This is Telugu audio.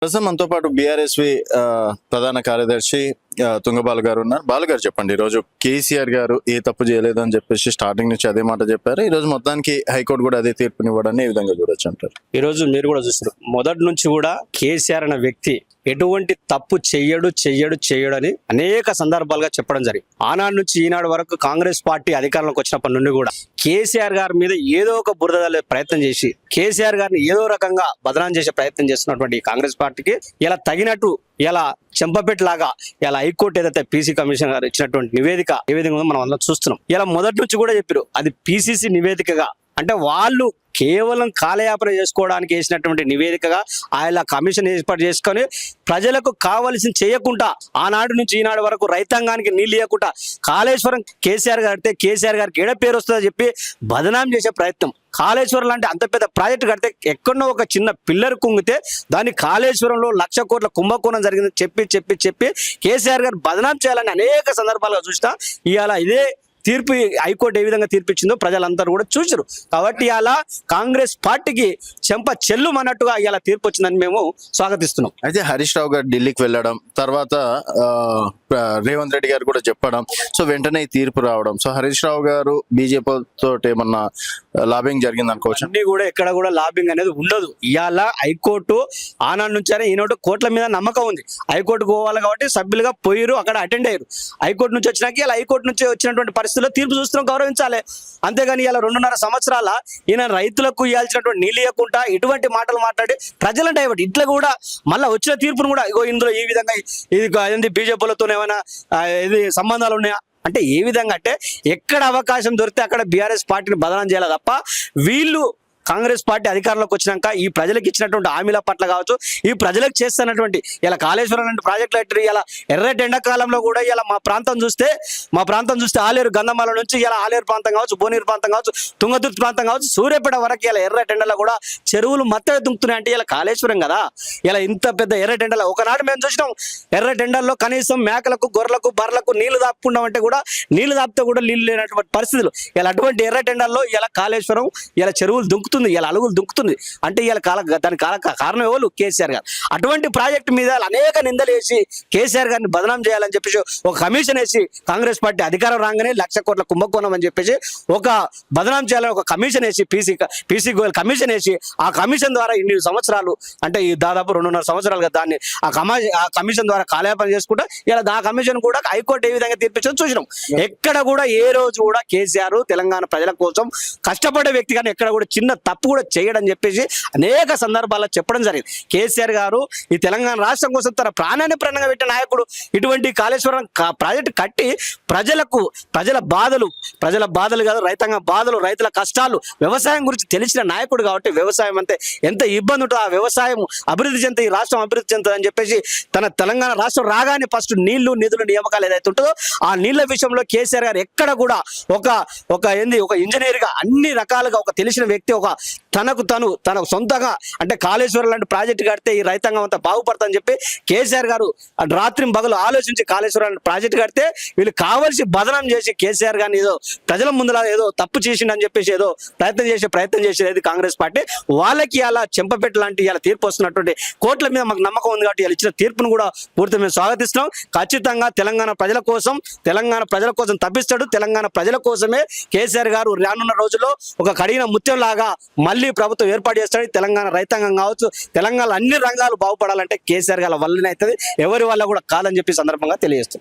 ప్రస్తుతం మనతో పాటు బీఆర్ఎస్వి ప్రధాన కార్యదర్శి తుంగబాలు గారు ఉన్నారు. బాలు గారు చెప్పండి, ఈరోజు కేసీఆర్ గారు ఏ తప్పు చేయలేదని చెప్పేసి స్టార్టింగ్ నుంచి అదే మాట చెప్పారు. ఈ రోజు మొత్తానికి హైకోర్టు కూడా అదే తీర్పునివ్వడాన్ని ఏ విధంగా చూడొచ్చు అంటారు? ఈ రోజు మీరు కూడా చూస్తారు, మొదటి నుంచి కూడా కేసీఆర్ అనే వ్యక్తి ఎటువంటి తప్పు చెయ్యడు అని అనేక సందర్భాలుగా చెప్పడం జరిగింది. ఆనాడు నుంచి ఈనాడు వరకు కాంగ్రెస్ పార్టీ అధికారంలోకి వచ్చినప్పటి నుండి కూడా కేసీఆర్ గారి మీద ఏదో ఒక బురద చల్లే ప్రయత్నం చేసి కేసీఆర్ గారిని ఏదో రకంగా బదనాం చేసే ప్రయత్నం చేస్తున్నటువంటి కాంగ్రెస్ పార్టీకి ఇలా తగినట్టు ఇలా చెంపపెట్టలాగా ఇలా హైకోర్టు ఏదైతే పీసీ కమిషన్ గారు ఇచ్చినటువంటి నివేదిక ఏ విధంగా ఉందో మనం అందరం చూస్తున్నాం. ఇలా మొదటి నుంచి కూడా చెప్పారు, అది పీసీసీ నివేదికగా అంటే వాళ్ళు కేవలం కాలయాపన చేసుకోవడానికి వేసినటువంటి నివేదికగా ఆయన కమిషన్ ఏర్పాటు చేసుకొని ప్రజలకు కావలసింది చేయకుండా ఆనాడు నుంచి ఈనాడు వరకు రైతాంగానికి నీళ్ళు ఇవ్వకుండా కాళేశ్వరం కేసీఆర్ గారితే కేసీఆర్ గారికి ఏడ పేరు వస్తుందని చెప్పి బదనాం చేసే ప్రయత్నం. కాళేశ్వరం లాంటి అంత పెద్ద ప్రాజెక్టు కడితే ఎక్కడో ఒక చిన్న పిల్లర్ కుంగితే దాన్ని కాళేశ్వరంలో 1,00,000 కోట్ల కుంభకోణం జరిగిందని చెప్పి కేసీఆర్ గారు బదనాం చేయాలని అనేక సందర్భాలుగా చూసినా ఇవాళ ఇదే తీర్పు హైకోర్టు ఏ విధంగా తీర్పిచ్చిందో ప్రజలందరూ కూడా చూసారు. కాబట్టి ఇలా కాంగ్రెస్ పార్టీకి చెంప చెల్లుమన్నట్టుగా ఇలా తీర్పు వచ్చిందని మేము స్వాగతిస్తున్నాం. అయితే హరీష్ రావు గారు ఢిల్లీకి వెళ్ళడం, తర్వాత రేవంత్ రెడ్డి గారు కూడా చెప్పడం, సో వెంటనే ఈ తీర్పు రావడం, సో హరీష్ రావు గారు బీజేపీ తోటి ఏమన్నా లాబింగ్ జరిగింది అనుకోవచ్చు? అన్ని కూడా ఎక్కడ కూడా లాబింగ్ అనేది ఉండదు. ఇవాళ హైకోర్టు ఆనాడు నుంచే ఈనాడు కోర్టుల మీద నమ్మకం ఉంది. హైకోర్టుకు పోవాలి కాబట్టి సభ్యులుగా పోయారు, అక్కడ అటెండ్ అయ్యారు. హైకోర్టు నుంచి వచ్చినాక ఇలా హైకోర్టు నుంచి వచ్చినటువంటి పరిస్థితుల్లో తీర్పు చూస్తున్నాం, గౌరవించాలి. అంతేగాని ఇలా 2.5 సంవత్సరాల ఈయన రైతులకు ఇవ్వాల్సినటువంటి నీళ్ళు ఇవ్వకుండా ఇటువంటి మాటలు మాట్లాడి ప్రజలను డైవర్ట్ ఇట్లా కూడా మళ్ళీ వచ్చిన తీర్పును కూడా ఇగో ఇందులో ఈ విధంగా ఇది బీజేపీలతో ఏమైనా ఇది సంబంధాలు ఉన్నాయా అంటే ఏ విధంగా అంటే ఎక్కడ అవకాశం దొరికితే అక్కడ బీఆర్ఎస్ పార్టీని బదనాం చేయాలి తప్ప వీళ్ళు కాంగ్రెస్ పార్టీ అధికారంలోకి వచ్చినాక ఈ ప్రజలకు ఇచ్చినటువంటి హామీల పట్ల కావచ్చు, ఈ ప్రజలకు చేస్తున్నటువంటి ఇలా కాళేశ్వరం లాంటి ప్రాజెక్టులు ఇలా ఎర్రటి ఎండాకాలంలో కూడా ఇలా మా ప్రాంతం చూస్తే ఆలేరు గంధమాల నుంచి ఇలా ఆలేరు ప్రాంతం కావచ్చు, భువనగిరి ప్రాంతం కావచ్చు, తుంగతుర్తి ప్రాంతం కావచ్చు, సూర్యాపేట వరకు ఇలా ఎర్రటి ఎండలో కూడా చెరువులు మత్తడి దుంకుతున్నాయి. అంటే ఇలా కాళేశ్వరం కదా, ఇలా ఇంత పెద్ద ఎర్రటి ఎండలో ఒకనాడు మేము చూసినాం. ఎర్రటి ఎండల్లో కనీసం మేకలకు గొర్రెలకు బర్రెలకు నీళ్లు దాపుకుంటాం అంటే కూడా నీళ్లు దాపితే కూడా నీళ్లు లేనటువంటి పరిస్థితులు. ఇలా అటువంటి ఎర్రటి ఎండల్లో ఇలా కాళేశ్వరం ఇలా చెరువులు దుంకుతుంది, ఇలా అలుగులు దుంకుతుంది. అంటే ఇలా దానికి కారణం ఎవరు? కేసీఆర్ గారు. అటువంటి ప్రాజెక్టు మీద అనేక నిందలు వేసి కేసీఆర్ గారిని బదనాం చేయాలని చెప్పేసి ఒక కమిషన్ వేసి కాంగ్రెస్ పార్టీ అధికారం రాగానే 1,00,000 కోట్ల కుంభకోణం అని చెప్పేసి ఒక బదనాం చేయాలని ఒక కమిషన్ వేసి పీసీ గోయల్ కమిషన్ వేసి ఆ కమిషన్ ద్వారా ఇన్ని సంవత్సరాలు అంటే ఈ దాదాపు 2.5 సంవత్సరాలుగా దాన్ని ఆ కమిషన్ ద్వారా కాలయాపన చేసుకుంటా ఇలా ఆ కమిషన్ కూడా హైకోర్టు ఏ విధంగా తీర్పించో చూసినాం. ఎక్కడ కూడా ఏ రోజు కూడా కేసీఆర్ తెలంగాణ ప్రజల కోసం కష్టపడే వ్యక్తి కానీ ఎక్కడ కూడా చిన్న తప్పు కూడా చేయడని చెప్పేసి అనేక సందర్భాల్లో చెప్పడం జరిగింది. కేసీఆర్ గారు ఈ తెలంగాణ రాష్ట్రం కోసం తన ప్రాణాన్ని ప్రాణంగా పెట్టిన నాయకుడు. ఇటువంటి కాళేశ్వరం ప్రాజెక్టు కట్టి ప్రజల బాధలు కాదు, రైతాంగ బాధలు, రైతుల కష్టాలు, వ్యవసాయం గురించి తెలిసిన నాయకుడు కాబట్టి వ్యవసాయం అంటే ఎంత ఇబ్బంది ఉంటుందో, ఆ వ్యవసాయం అభివృద్ధి చెందుతుంది, ఈ రాష్ట్రం అభివృద్ధి చెందుతుంది అని చెప్పేసి తన తెలంగాణ రాష్ట్రం రాగానే ఫస్ట్ నిధులు నియామకాలు ఏదైతే ఉంటుందో ఆ నీళ్ల విషయంలో కేసీఆర్ గారు ఎక్కడ కూడా ఒక ఇంజనీర్ గా అన్ని రకాలుగా ఒక తెలిసిన వ్యక్తి ఒక తన సొంతంగా అంటే కాళేశ్వరం లాంటి ప్రాజెక్టు కడితే ఈ రైతాంగం అంతా బాగుపడతాని చెప్పి కేసీఆర్ గారు రాత్రి పగలు ఆలోచించి కాళేశ్వరం ప్రాజెక్టు కడితే వీళ్ళు కావలసి బదనాం చేసి కేసీఆర్ గారిని ఏదో ప్రజల ముందులా ఏదో తప్పు చేసిండని చెప్పేసి ఏదో ప్రయత్నం చేసేది కాంగ్రెస్ పార్టీ. వాళ్ళకి అలా చెంపపెట్టు లాంటి ఇలా తీర్పు వస్తున్నటువంటి కోర్టుల మీద మాకు నమ్మకం ఉంది కాబట్టి ఇలా ఇచ్చిన తీర్పును కూడా పూర్తి మేము స్వాగతిస్తున్నాం. ఖచ్చితంగా తెలంగాణ ప్రజల కోసం తప్పిస్తాడు. తెలంగాణ ప్రజల కోసమే కేసీఆర్ గారు రానున్న రోజుల్లో ఒక కడిగిన ముత్యం లాగా మళ్ళీ ప్రభుత్వం ఏర్పాటు చేస్తాడు. తెలంగాణ రైతాంగం కావచ్చు, తెలంగాణ అన్ని రంగాలు బాగుపడాలంటే కేసీఆర్ గారి వల్లనే అవుతుంది, ఎవరి వల్ల కూడా కాదని చెప్పి సందర్భంగా తెలియజేస్తుంది.